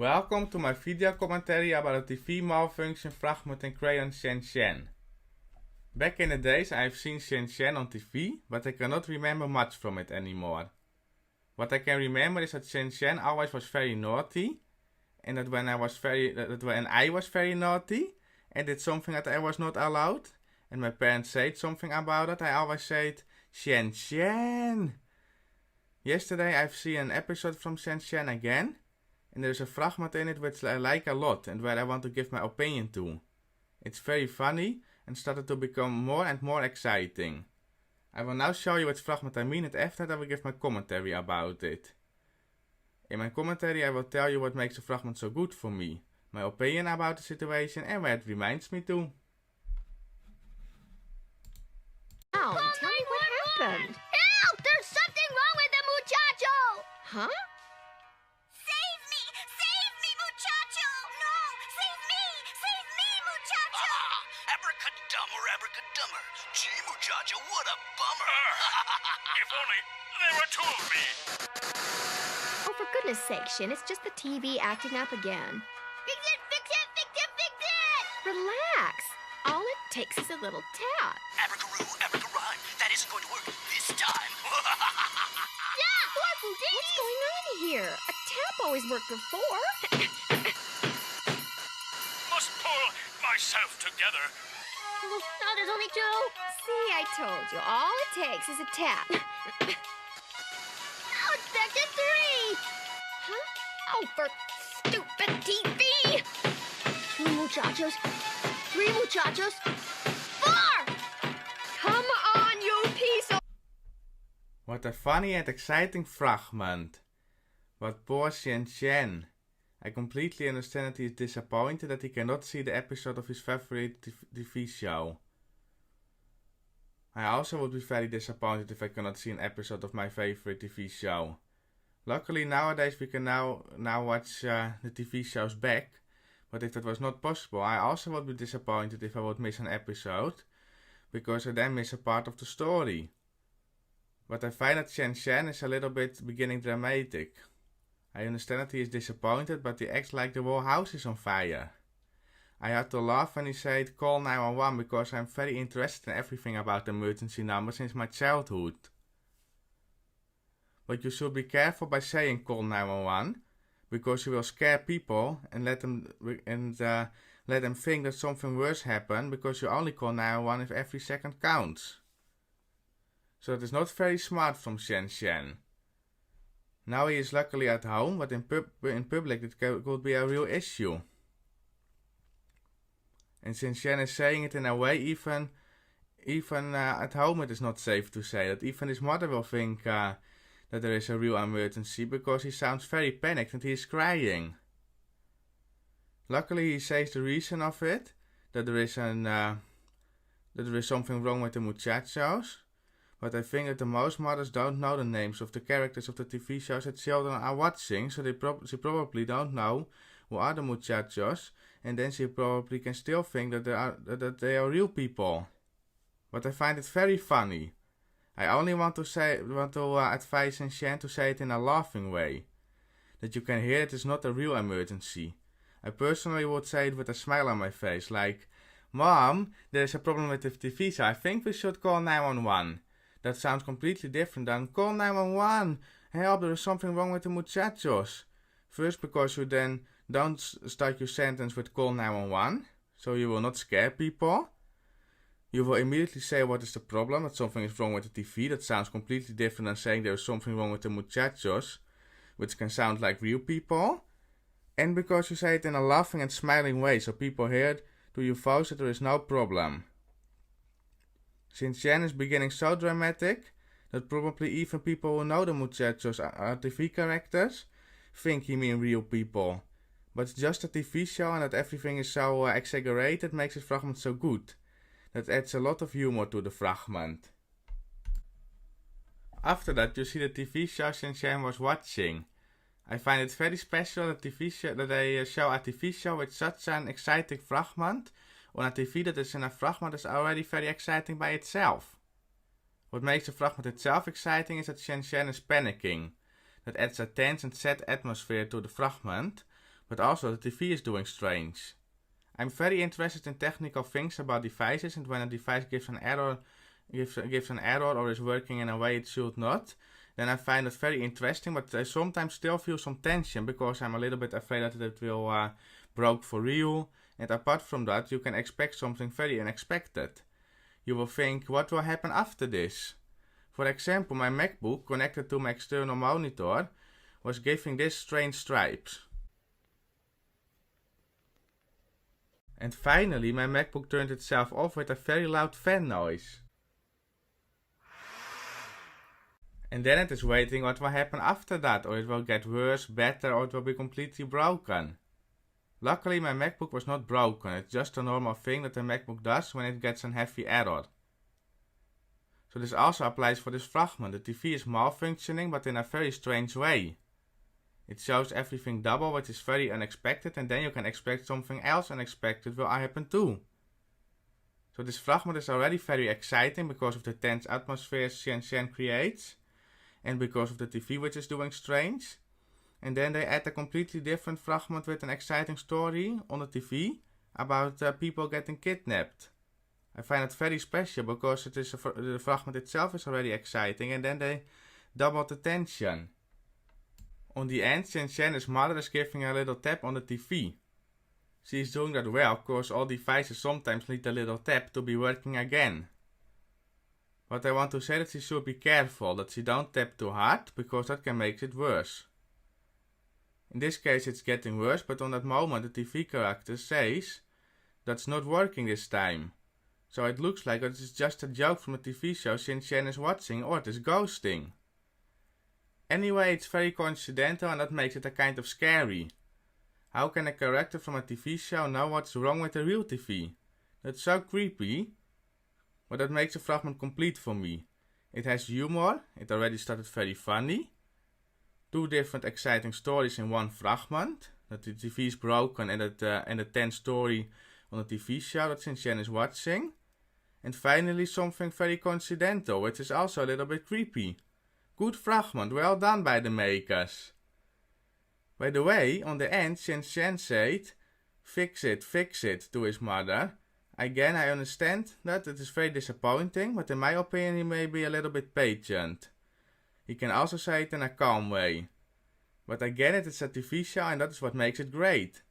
Welcome to my video commentary about the TV malfunction fragment in Crayon Shin. Back in the days I have seen Shin Chan on TV, but I cannot remember much from it anymore. What I can remember is that Shin Chan always was very naughty, and that when I was very naughty and did something that I was not allowed, and my parents said something about it, I always said, Shin Chan. Yesterday I've seen an episode from Shin Chan again, and there's a fragment in it which I like a lot and where I want to give my opinion to. It's very funny and started to become more and more exciting. I will now show you which fragment I mean, and after that I will give my commentary about it. In my commentary I will tell you what makes the fragment so good for me, my opinion about the situation and where it reminds me to. Oh, tell me what happened. Help! There's something wrong with the muchacho! Huh? Save me! Save me, muchacho! No! Save me! Save me, muchacho! Abracadumber, abracadumber. Gee, muchacho, what a bummer. If only there were two of me. Oh, for goodness sake, Shin, it's just the TV acting up again. Fix it! Fix it! Fix it! Fix it! Relax. All it takes is a little tap. Abracaroo, abracarime. That isn't going to work this time. Yeah! What's going on here? A tap always worked before. Must pull myself together. Oh, no, there's only two. See, I told you. All it takes is a tap. Now it's back to three. Huh? Oh, for Stupid TV! Two muchachos. Three muchachos. Four! come on, you piece of... What a funny and exciting fragment. What poor Shin Chan. I completely understand that he is disappointed that he cannot see the episode of his favorite TV show. I also would be very disappointed if I cannot see an episode of my favorite TV show. Luckily nowadays we can now watch the TV shows back, but if that was not possible I also would be disappointed if I would miss an episode, because I then miss a part of the story. But I find that Shin Chan is a little bit beginning dramatic. I understand that he is disappointed, but he acts like the whole house is on fire. I had to laugh when he said call 911 because I'm very interested in everything about the emergency number since my childhood. But you should be careful by saying call 911, because you will scare people and let them think that something worse happened, because you only call 911 if every second counts. So it is not very smart from Shin Chan. Now he is luckily at home, but in public it could be a real issue. And Shin Chan is saying it in a way even at home it is not safe to say that. Even his mother will think that there is a real emergency, because he sounds very panicked and he is crying. Luckily he says the reason of it, that there is something wrong with the muchachos. But I think that the most mothers don't know the names of the characters of the TV shows that children are watching, so she probably don't know who are the muchachos, and then she probably can still think that they are real people. But I find it very funny. I only want to advise Shin Chan to say it in a laughing way, that you can hear it is not a real emergency. I personally would say it with a smile on my face, like, Mom, there is a problem with the TV, so I think we should call 911. That sounds completely different than call 911. Help, there is something wrong with the muchachos. First, because you then don't start your sentence with call 911, so you will not scare people. You will immediately say what is the problem, that something is wrong with the TV. That sounds completely different than saying there is something wrong with the muchachos, which can sound like real people. And because you say it in a laughing and smiling way, so people hear it to your voice that there is no problem. Shin Chan is beginning so dramatic that probably even people who know the muchachos are TV characters think he means real people. But it's just a TV show, and that everything is so exaggerated makes this fragment so good. That adds a lot of humor to the fragment. After that you see the TV show Shin Chan was watching. I find it very special that they show a TV show with such an exciting fragment on a TV that is in a fragment is already very exciting by itself. What makes the fragment itself exciting is that Shin Chan is panicking. That adds a tense and sad atmosphere to the fragment, but also the TV is doing strange. I'm very interested in technical things about devices, and when a device gives an error or is working in a way it should not, then I find it very interesting, but I sometimes still feel some tension because I'm a little bit afraid that it will broke for real. And apart from that, you can expect something very unexpected. You will think, what will happen after this? For example, my MacBook connected to my external monitor was giving this strange stripes. And finally, my MacBook turned itself off with a very loud fan noise. And then it is waiting what will happen after that, or it will get worse, better, or it will be completely broken. Luckily, my MacBook was not broken. It's just a normal thing that the MacBook does when it gets a heavy error. So this also applies for this fragment. The TV is malfunctioning, but in a very strange way. It shows everything double, which is very unexpected, and then you can expect something else unexpected will happen too. So this fragment is already very exciting because of the tense atmosphere Shin Chan creates, and because of the TV which is doing strange. And then they add a completely different fragment with an exciting story on the TV about people getting kidnapped. I find it very special because the fragment itself is already exciting, and then they double the tension. On the end, Shin Chan's mother is giving a little tap on the TV. She is doing that well because all devices sometimes need a little tap to be working again. But I want to say that she should be careful that she don't tap too hard, because that can make it worse. In this case it's getting worse, but on that moment the TV character says that's not working this time. So it looks like it is just a joke from a TV show Shin Chan is watching, or it is ghosting. Anyway, it's very coincidental, and that makes it a kind of scary. How can a character from a TV show know what's wrong with the real TV? That's so creepy. But that makes the fragment complete for me. It has humor, it already started very funny. 2 different exciting stories in one fragment. That the TV is broken and the tense story on the TV show that Shin Chan is watching. And finally something very coincidental, which is also a little bit creepy. Good fragment, well done by the makers. By the way, on the end Shin Chan said, fix it, to his mother. Again, I understand that it is very disappointing, but in my opinion he may be a little bit patient. He can also say it in a calm way. But again, it is a TV show, and that is what makes it great.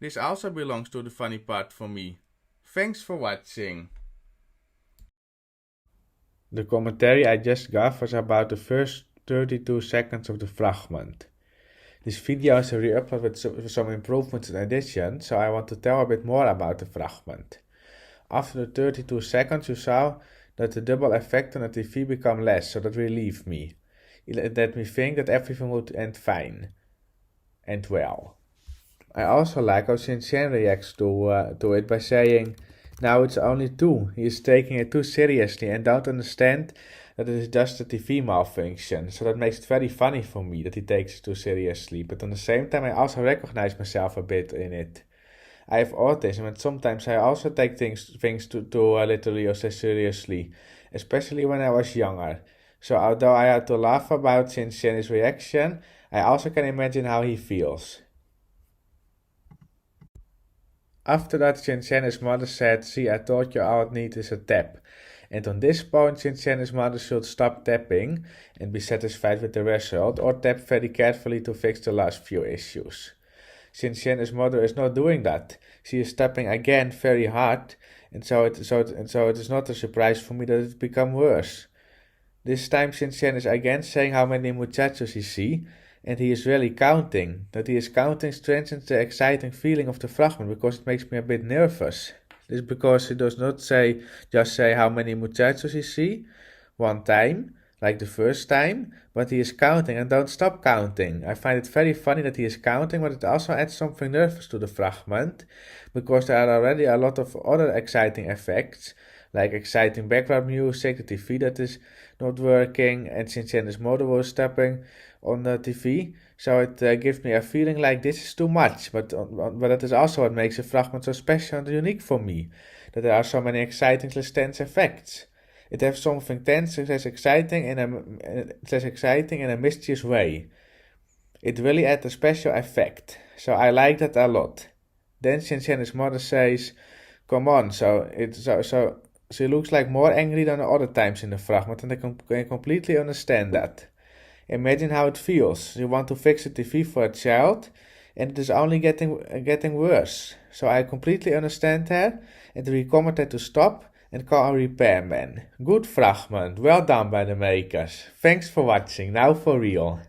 This also belongs to the funny part for me. Thanks for watching. The commentary I just gave was about the first 32 seconds of the fragment. This video is a re-upload with some improvements and additions, so I want to tell a bit more about the fragment. After the 32 seconds you saw that the double effect on the TV became less, so that relieved me. It let me think that everything would end fine and well. I also like how Shin Chan reacts to it by saying, now it's only 2. He is taking it too seriously and don't understand that it is just a TV malfunction. So that makes it very funny for me that he takes it too seriously. But at the same time I also recognize myself a bit in it. I have autism, and sometimes I also take things too literally or so seriously, especially when I was younger. So although I had to laugh about Shin Chan's reaction, I also can imagine how he feels. After that, Shin Chan's mother said, see, I thought you all it need is a tap. And on this point, Shin Chan's mother should stop tapping and be satisfied with the result, or tap very carefully to fix the last few issues. Shin Chan's mother is not doing that. She is tapping again very hard, and so it is not a surprise for me that it become worse. This time Shin Chan is again saying how many muchachos he see, and he is really counting. That he is counting strengthens the exciting feeling of the fragment, because it makes me a bit nervous. This is because he does not just say how many muchachos he see one time, like the first time, but he is counting and don't stop counting. I find it very funny that he is counting, but it also adds something nervous to the fragment, because there are already a lot of other exciting effects, like exciting background music, the TV that is not working, and Shin Chan's mother was tapping on the TV, so it gives me a feeling like this is too much, but that is also what makes the fragment so special and unique for me, that there are so many exciting tense effects. It has something tense and exciting in a mischievous way. It really adds a special effect. So I like that a lot. Then Shin Chan's mother says, "Come on." So she looks like more angry than the other times in the fragment, and I can completely understand that. Imagine how it feels. You want to fix a TV for a child, and it is only getting worse. So I completely understand her, and we recommend her to stop and call a repairman. Good fragment. Well done by the makers. Thanks for watching. Now for real.